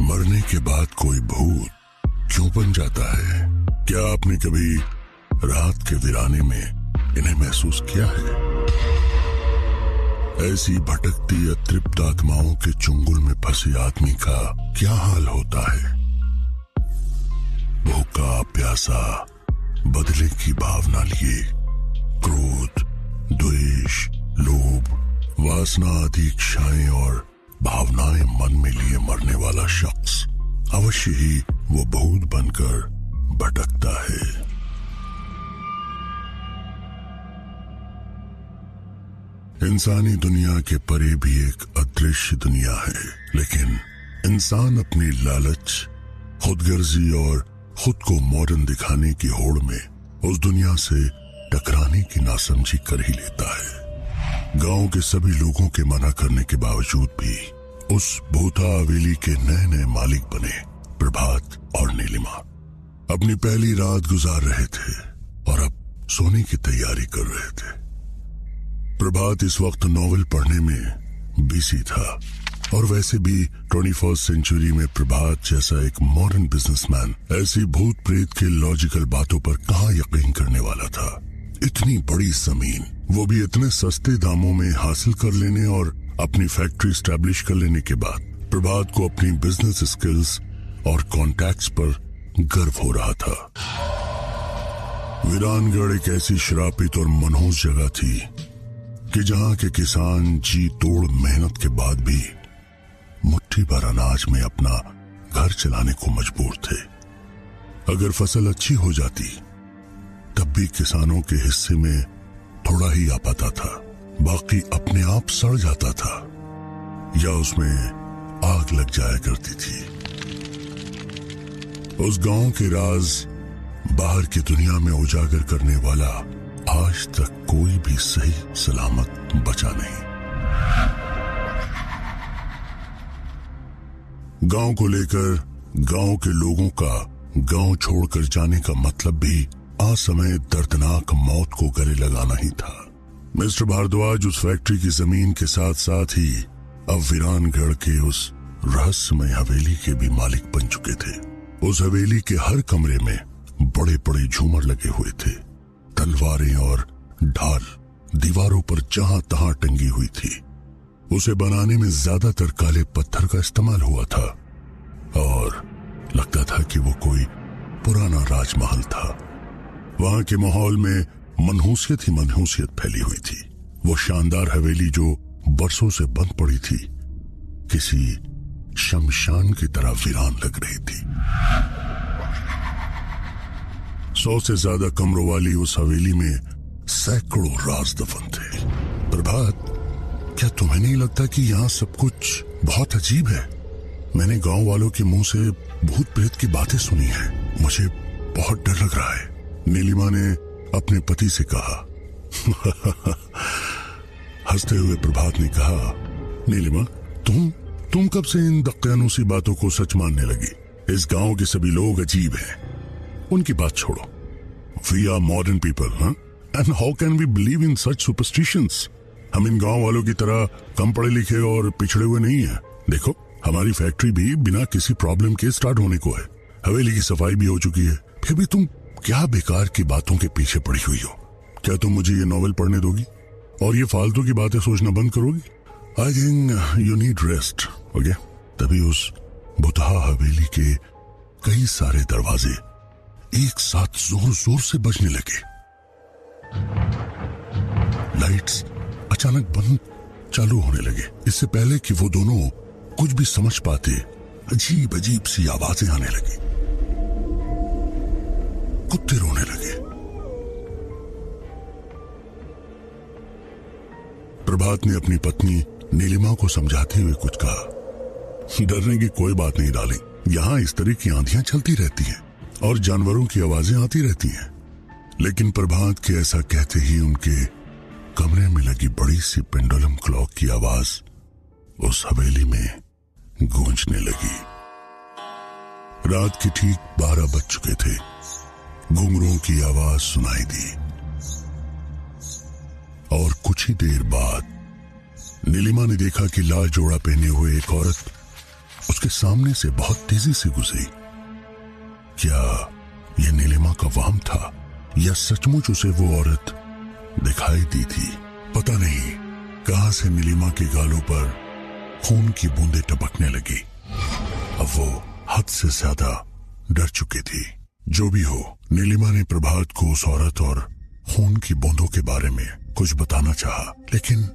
मरने के बाद कोई भूत क्यों बन जाता है? क्या आपने कभी रात के वीराने में इन्हें महसूस किया है? ऐसी भटकती अतृप्त आत्माओं के चुंगल में फंसे आदमी का क्या हाल होता है? भूखा प्यासा, बदले की भावना लिए क्रोध, द्वेष, लोभ, वासना आदि इच्छाएं और भावनाएं मन में लिए मरने वाला शख्स अवश्य ही वो भूत बनकर भटकता है। इंसानी दुनिया के परे भी एक अदृश्य दुनिया है, लेकिन इंसान अपनी लालच, खुदगर्जी और खुद को मॉडर्न दिखाने की होड़ में उस दुनिया से टकराने की नासमझी कर ही लेता है। गांव के सभी लोगों के मना करने के बावजूद भी उस भूता हवेली के नए नए मालिक बने प्रभात और नीलिमा अपनी पहली रात गुजार रहे थे और अब सोने की तैयारी कर रहे थे। प्रभात इस वक्त नॉवेल पढ़ने में बिजी था और वैसे भी 21st सेंचुरी में प्रभात जैसा एक मॉडर्न बिजनेसमैन ऐसी भूत प्रेत के लॉजिकल बातों पर कहां यकीन करने वाला था। इतनी बड़ी जमीन, वो भी इतने सस्ते दामों में हासिल कर लेने और अपनी फैक्ट्री स्टैब्लिश कर लेने के बाद प्रभात को अपनी बिजनेस स्किल्स और कॉन्टैक्ट्स पर गर्व हो रहा था। वीरानगढ़ एक ऐसी श्रापित और मनहूस जगह थी कि जहां के किसान जी तोड़ मेहनत के बाद भी मुट्ठी भर अनाज में अपना घर चलाने को मजबूर थे। अगर फसल अच्छी हो जाती तब भी किसानों के हिस्से में थोड़ा ही आ पाता था, बाकी अपने आप सड़ जाता था या उसमें आग लग जाया करती थी। उस गांव के राज बाहर की दुनिया में उजागर करने वाला आज तक कोई भी सही सलामत बचा नहीं। गांव को लेकर गांव के लोगों का गांव छोड़कर जाने का मतलब भी असमय दर्दनाक मौत को गले लगाना ही था। मिस्टर भारद्वाज उस फैक्ट्री की जमीन के साथ साथ ही अब वीरानगढ़ के उस रहस्यमय हवेली के भी मालिक बन चुके थे। उस हवेली के हर कमरे में बड़े बड़े झूमर लगे हुए थे। तलवारें और ढाल दीवारों पर जहां तहां टंगी हुई थी। उसे बनाने में ज्यादातर काले पत्थर का इस्तेमाल हुआ था और लगता था कि वो कोई पुराना राजमहल था। वहां के माहौल में मनहूसियत ही मनहूसियत फैली हुई थी। वो शानदार हवेली जो बरसों से बंद पड़ी थी किसी शमशान की तरह वीरान लग रही थी। 100 से ज्यादा कमरों वाली उस हवेली में सैकड़ों राज दफन थे। प्रभात, क्या तुम्हें नहीं लगता कि यहाँ सब कुछ बहुत अजीब है? मैंने गांव वालों के मुंह से भूत प्रेत की बातें सुनी है, मुझे बहुत डर लग रहा है। नीलिमा ने अपने पति से कहा। हंसते हुए प्रभात ने कहा, नीलिमा, तुम कब से इन दक्यानूसी बातों को सच मानने लगी? इस गांव के सभी लोग अजीब हैं, उनकी बात छोड़ो। वी आर मॉडर्न पीपल, हाँ? And how can we believe in such superstitions? हम इन गांव वालों की तरह कम पढ़े लिखे और पिछड़े हुए नहीं हैं। देखो, हमारी फैक्ट्री भी बिना किसी प्रॉब्लम के स्टार्ट होने को है। हवेली की सफाई भी हो चुकी है। फिर भी तुम क्या बेकार की बातों के पीछे पड़ी हुई हो? क्या तुम मुझे ये नॉवेल पढ़ने दोगी और ये फालतू की बातें सोचना बंद करोगी? I think you need rest, okay? तभी उस भुतहा हवेली के कई सारे दरवाजे एक साथ जोर जोर से बजने लगे। लाइट्स अचानक बंद चालू होने लगे। इससे पहले कि वो दोनों कुछ भी समझ पाते, अजीब अजीब सी आवाजें आने लगी। कुत्ते रोने लगे। प्रभात ने अपनी पत्नी नीलिमा को समझाते हुए कुछ कहा। डरने की कोई बात नहीं डाली, यहाँ इस तरह की आंधियां चलती रहती हैं और जानवरों की आवाजें आती रहती हैं। लेकिन प्रभात के ऐसा कहते ही उनके कमरे में लगी बड़ी सी पेंडुलम क्लॉक की आवाज उस हवेली में गूंजने लगी। रात के ठीक 12 बज चुके थे। घुंघरुओं की आवाज सुनाई दी और कुछ ही देर बाद नीलिमा ने देखा कि लाल जोड़ा पहने हुए एक औरत उसके सामने से बहुत तेजी से गुजरी। क्या यह नीलिमा का वहम था या सचमुच उसे वो औरत दिखाई दी थी? पता नहीं कहां से नीलिमा के गालों पर खून की बूंदें टपकने लगी। अब वो हद से ज्यादा डर चुकी थी। जो भी हो, नीलिमा ने प्रभात को उस औरत और खून की बूंदों के बारे में कुछ बताना चाहा, लेकिन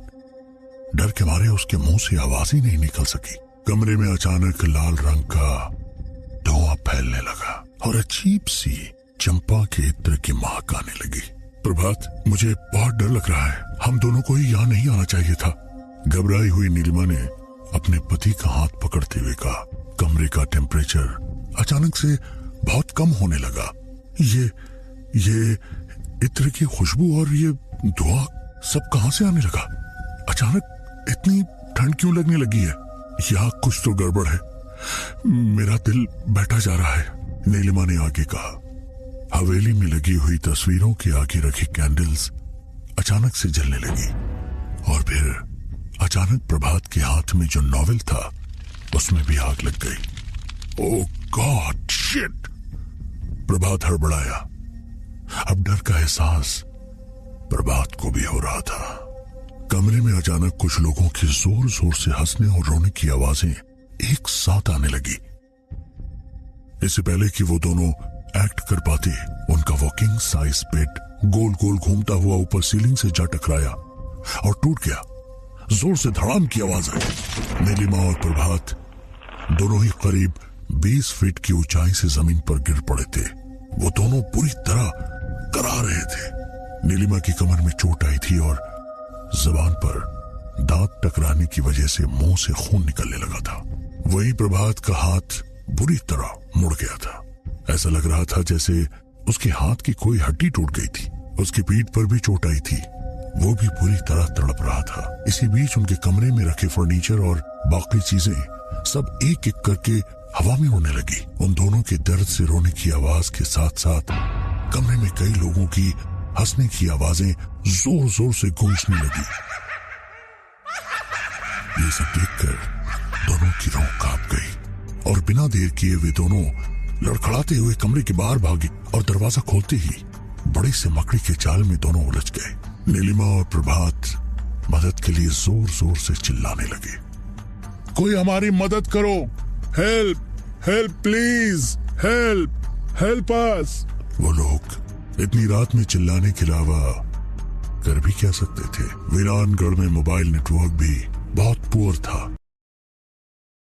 डर के मारे उसके मुंह से आवाज ही नहीं निकल सकी। कमरे में अचानक लाल रंग का धुआं फैलने लगा और अजीब सी चंपा के इत्र की महक आने लगी। प्रभात, मुझे बहुत डर लग रहा है, हम दोनों को ही यहाँ नहीं आना चाहिए था। घबराई हुई नीलिमा ने अपने पति का हाथ पकड़ते हुए कहा। कमरे का टेम्परेचर अचानक से बहुत कम होने लगा। ये इत्र की खुशबू और ये धुआं सब कहां से आने लगा? अचानक इतनी ठंड क्यों लगने लगी है? यहाँ कुछ तो गड़बड़ है, मेरा दिल बैठा जा रहा है। नीलिमा ने आगे कहा। हवेली में लगी हुई तस्वीरों के आगे रखी कैंडल्स अचानक से जलने लगी और फिर अचानक प्रभात के हाथ में जो नॉवेल था उसमें भी आग लग गई। ओह गॉड शिट! प्रभात हड़बड़ाया। अब डर का एहसास प्रभात को भी हो रहा था। कमरे में अचानक कुछ लोगों की जोर जोर से हंसने और रोने की आवाजें एक साथ आने लगी। इससे पहले कि वो दोनों एक्ट कर पाते, उनका वॉकिंग साइज बेड गोल गोल घूमता हुआ ऊपर सीलिंग से जा टकराया और टूट गया। जोर से धड़ाम की आवाज आई। नीलिमा और प्रभात दोनों ही करीब 20 फीट की ऊंचाई से जमीन पर गिर पड़े थे। वो दोनों बुरी तरह करा रहे थे। नीलिमा की कमर में चोट आई थी और जबान पर दांत टकराने की वजह से मुंह से खून निकलने लगा था। वहीं प्रभात का हाथ बुरी तरह मुड़ गया था। ऐसा लग रहा था जैसे उसके हाथ की कोई हड्डी टूट गई थी। उसकी पीठ पर भी चोट आई थी, वो भी पूरी तरह तड़प रहा था। इसी बीच उनके कमरे में रखे फर्नीचर और बाकी चीजें सब एक एक करके हवा में उड़ने लगी। उन दोनों के दर्द से रोने की आवाज के साथ साथ कमरे में कई लोगों की हंसने की आवाजें जोर जोर से गूंजने लगी। ये सब देखकर दोनों की रूह कांप गई और बिना देर किए वे दोनों लड़खड़ाते हुए कमरे के बाहर भागे और दरवाजा खोलते ही बड़ी से मकड़ी के जाल में दोनों उलझ गए। नीलिमा और प्रभात मदद के लिए जोर जोर से चिल्लाने लगे। कोई हमारी मदद करो, help help please, help us. वो लोग इतनी रात में चिल्लाने के अलावा कर भी क्या सकते थे? वीरानगढ़ में मोबाइल नेटवर्क भी बहुत पुअर था।